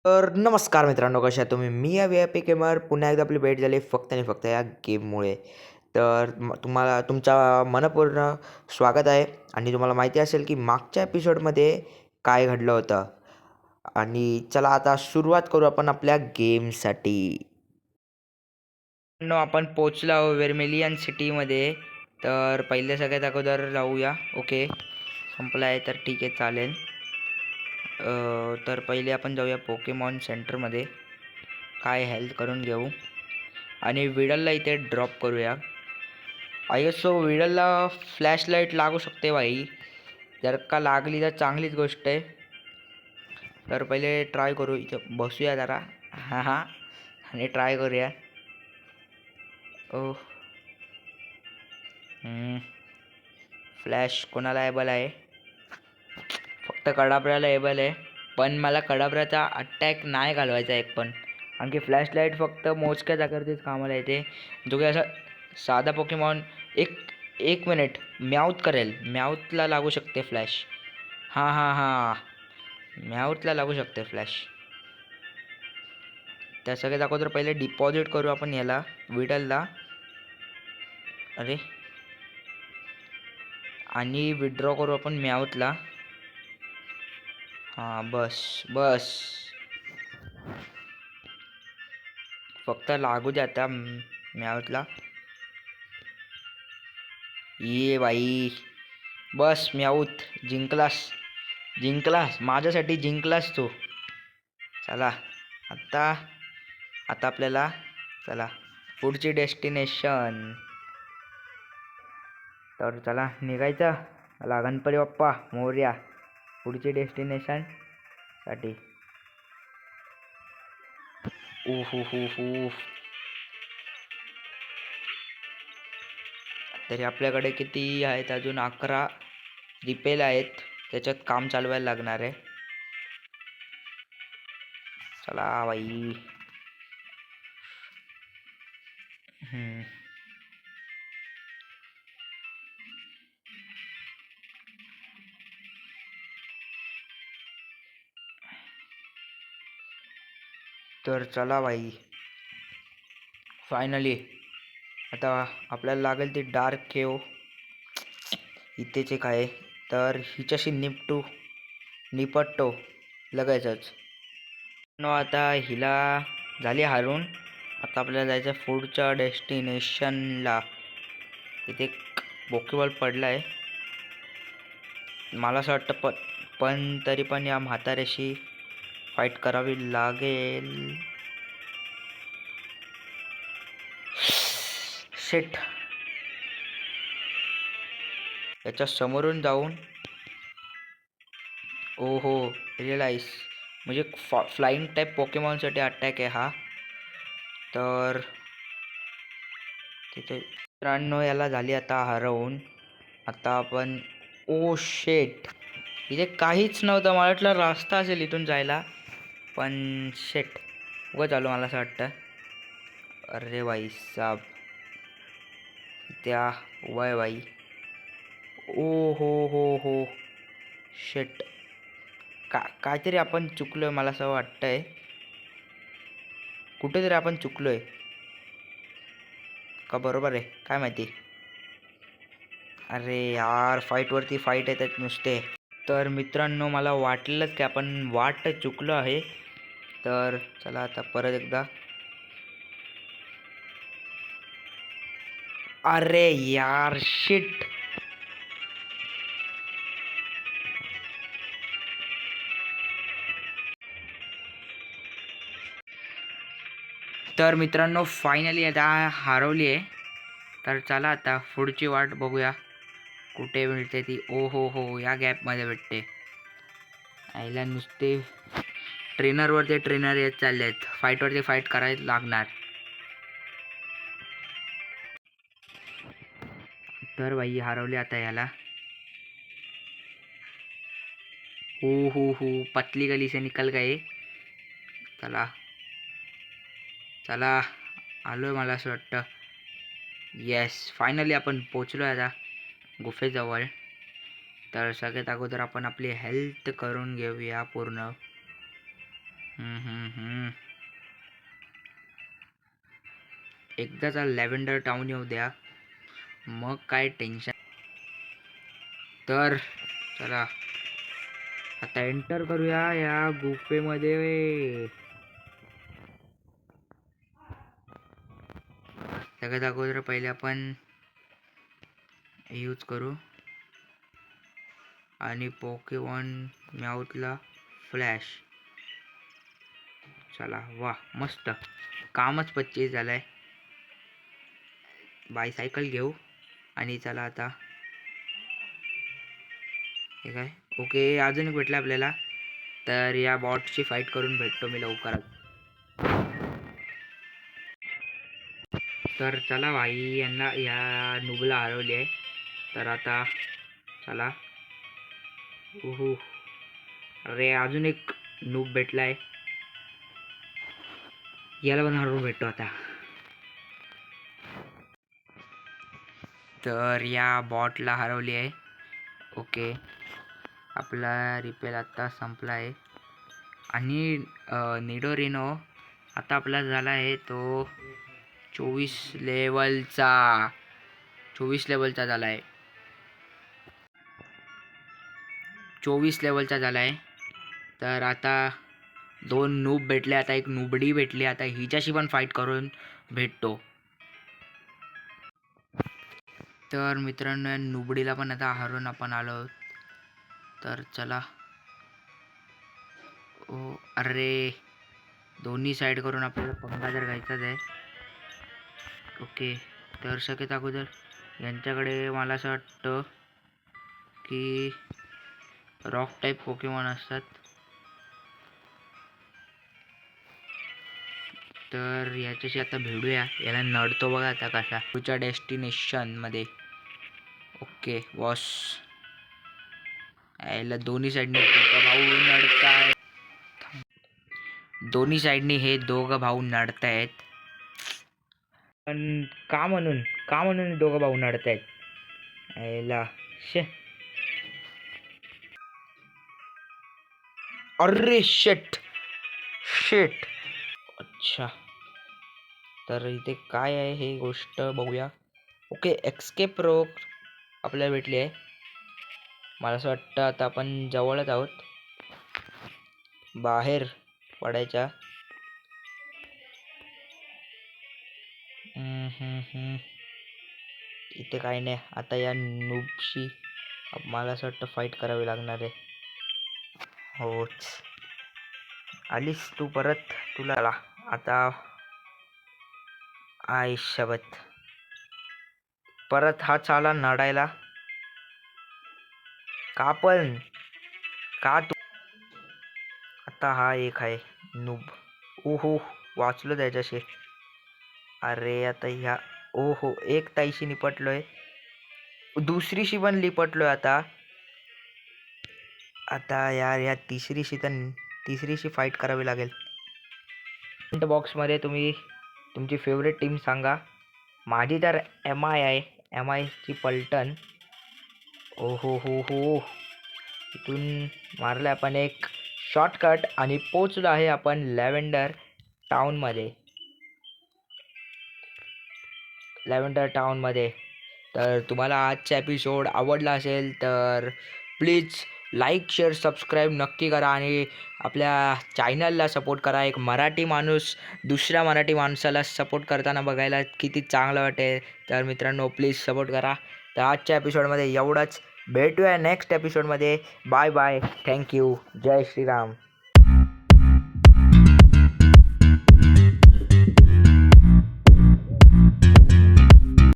तर नमस्कार मित्रांनो, कशा आहात तुम्ही? मी या व्ही-आय-पी गेमर पुन्हा एकदा आपली भेट झाली फक्त आणि फक्त या गेममुळे. तर तुम्हाला तुमचा मनःपूर्ण स्वागत आहे आणि तुम्हाला माहिती असेल की मागच्या एपिसोडमध्ये काय घडलं होतं. आणि चला आता सुरुवात करू आपण आपल्या गेमसाठी. आपण पोचलो आहोत वेर्मिलियन सिटीमध्ये. तर पहिले सगळ्यात अगोदर जाऊया. ओके, संपला आहे तर ठीक आहे, चालेल. तर पहिले आपण जाऊया पोकेमॉन सेंटरमध्ये, काय हेल्थ करून घेऊ आणि विडलला इथे ड्रॉप करूया. आय गेस सो विडलला फ्लॅशलाईट लागू शकते भाई. जर का लागली तर चांगलीच गोष्ट आहे. तर पहिले ट्राय करू, इथं बसूया जरा. हां हां, आणि ट्राय करूया. ओ फ्लॅश कोणाला एबल आहे? फक्त कडाब्र्याला एबल आहे, पण मला कडाब्र्याचा अटॅक नाही घालवायचा एक पण. आणखी फ्लॅशलाईट फक्त मोजक्या जागेवरतीच कामाला येते. जो की असा साधा पोकेमॉन एक एक मिनिट म्याऊथ करेल, म्याऊथला लागू शकते फ्लॅश. हां हां हां, म्याऊथला लागू शकते फ्लॅश. त्या सगळ्यात अगोदर पहिले डिपॉझिट करू आपण याला, विडलला. अरे, आणि विड्रॉ करू आपण म्याऊथला. हां, बस बस, फक्त लागू द्या त्या म्याऊथला. ये बाई, बस म्याऊथ, जिंकलास जिंकलास, माझ्यासाठी जिंकलास तू. चला आता आता आपल्याला, चला पुढची डेस्टिनेशन. तर चला निघायचं. चला, गणपती बाप्पा मोरया. पुढची डेस्टिनेशन साठी. तरी आपल्याकडे किती आहेत अजून? 11 रिपेल आहेत, त्याच्यात काम चालवायला लागणार आहे. चला बाई. तर चला बाई, फायनली आता आपल्याला लागेल ती डार्क केव. इथेच एक आहे, तर हिच्याशी निपटतो लगायचंच. आता हिला झाली हारून. आता आपल्याला जायचं पुढच्या डेस्टिनेशनला. इथे पोकेबॉल पडला आहे, मला असं वाटतं. पण तरी पण या म्हाताऱ्याशी फाईट करावी लागेल. शिट, याच्या समोरून जाऊन. ओहो, रिअलाइज म्हणजे फ्लाइंग टाईप पोकेमॉनसाठी अटॅक आहे हा. तर तिथे मित्रांनो याला झाली आता हरवून. आता आपण, ओ शेट, इथे काहीच नव्हतं. मला वाटलं रस्ता असेल इथून जायला, पण शेट उगाच आलो मला असं वाटतं. अरे भाई साब, त्या वय बाई. ओ हो शेट, काहीतरी आपण चुकलोय, मला असं वाटतंय. कुठेतरी आपण चुकलोय का बरोबर आहे काय माहिती. अरे यार, फाईटवरती फाईट येतात नुसते. तर मित्रांनो मला वाटलंच की आपण वाट चुकलो आहे. तर चला आता परत एकदा. अरे यार शिट. तर मित्रांनो फायनली आता हरवली आहे. तर चला आता पुढची वाट बघूया कुठे मिळते ती. ओ हो, या गॅपमध्ये भेटते. आईला नुसते ट्रेनरवरती ट्रेनर येत चालले आहेत, फाईटवरती फाईट करायला लागणार. तर बाई हरवली आता याला. हो, पतली गली से निकल गए. चला चला, आलोय मला असं वाटतं. येस, फायनली आपण पोचलो आता गुफेजवळ. तर सगळ्यात अगोदर आपण आपली हेल्थ करून घेऊया पूर्ण. एकदाचा लॅव्हेंडर टाउन येऊ द्या, मग काय टेन्शन. तर चला आता एंटर करूया या गुफेमध्ये. सगळ्यात अगोदर पहिले आपण यूज करू आणि पोकेमॉन म्याऊथला फ्लॅश. चला वा मस्त, कामच 25 झालंय. बायसायकल घेऊ आणि चला आता हे काय. ओके, अजून एक भेटलं आपल्याला. तर या बॉटची फाईट करून भेटतो मी लवकरच. तर चला भाई, यांना या नूबला हरवली आहे. तर आता चला. अरे अजून एक नूब भेटलाय, याला पण हरवून भेटतो आता. तर या बॉटला हरवली आहे. ओके, आपला रिपेल आता संपला आहे आणि निडोरिनो आता आपला झाला आहे तो 24 लेवलचा. 24 लेवलचा झाला आहे. 24 लेवलचा झाला आहे. तर आता 2 नूब भेटले, आता एक नूबडी भेटली. आता हिच्याशी पण फाईट करून भेटतो. तर मित्रांनो, नूबडीला पण आता हरवून आपण आलो आहोत. तर चला. ओ अरे, दोन्ही साईड करून आपल्याला पंगा जर घ्यायचाच आहे. ओके, तर सगळ्यात अगोदर यांच्याकडे मला असं वाटतं की रॉक टाईप पोकेमॉन असतात. तर याच्याशी आता भिडूया. याला नडतो बघा आता कसा पुढच्या डेस्टिनेशनमध्ये. ओके बॉस, याला दोन्ही साईडने भाऊ नडताय. दोन्ही साईडने हे दोघं भाऊ नडतायत. पण का म्हणून दोघं भाऊ नडतायत? याला शे, अरे शेट. अच्छा, तर इथे काय आहे हे गोष्ट बघूया. ओके, एस्केप रोक आपल्याला भेटली आहे. मला असं वाटतं आता आपण जवळच आहोत बाहेर पडायच्या. इथे काही नाही. आता या नूबशी मला असं वाटतं फाईट करावी लागणार आहे. होच, आलीस तू परत. तुला आता आयुष्यभर परत हा चाला नडायला. का पण का तू आता हा एक आहे नूब. ओहो, वाचलो त्याच्याशी. अरे आता ह्या ओहो, एक ताईशी निपटलोय, दुसरीशी पण लिपटलोय. आता यार या तिसरीशी फाईट करावी लागेल. कमेंट बॉक्समध्ये तुम्ही तुमची फेवरेट टीम सांगा. माझी तर MI आहे. MI ची पलटन. हो, इथून मारलं आपण एक शॉर्टकट आणि पोचलो आहे आपण लॅव्हेंडर टाउनमध्ये. तर तुम्हाला आजचा एपिसोड आवडला असेल तर प्लीज लाईक, शेअर, सबस्क्राईब नक्की करा आणि आपल्या चॅनलला सपोर्ट करा. एक मराठी माणूस दुसऱ्या मराठी माणसाला सपोर्ट करताना बघायला किती चांगलं वाटेल. तर मित्रांनो, प्लीज सपोर्ट करा. तर आजच्या एपिसोडमध्ये एवढंच. भेटूया नेक्स्ट एपिसोडमध्ये. बाय बाय, थँक्यू, जय श्रीराम.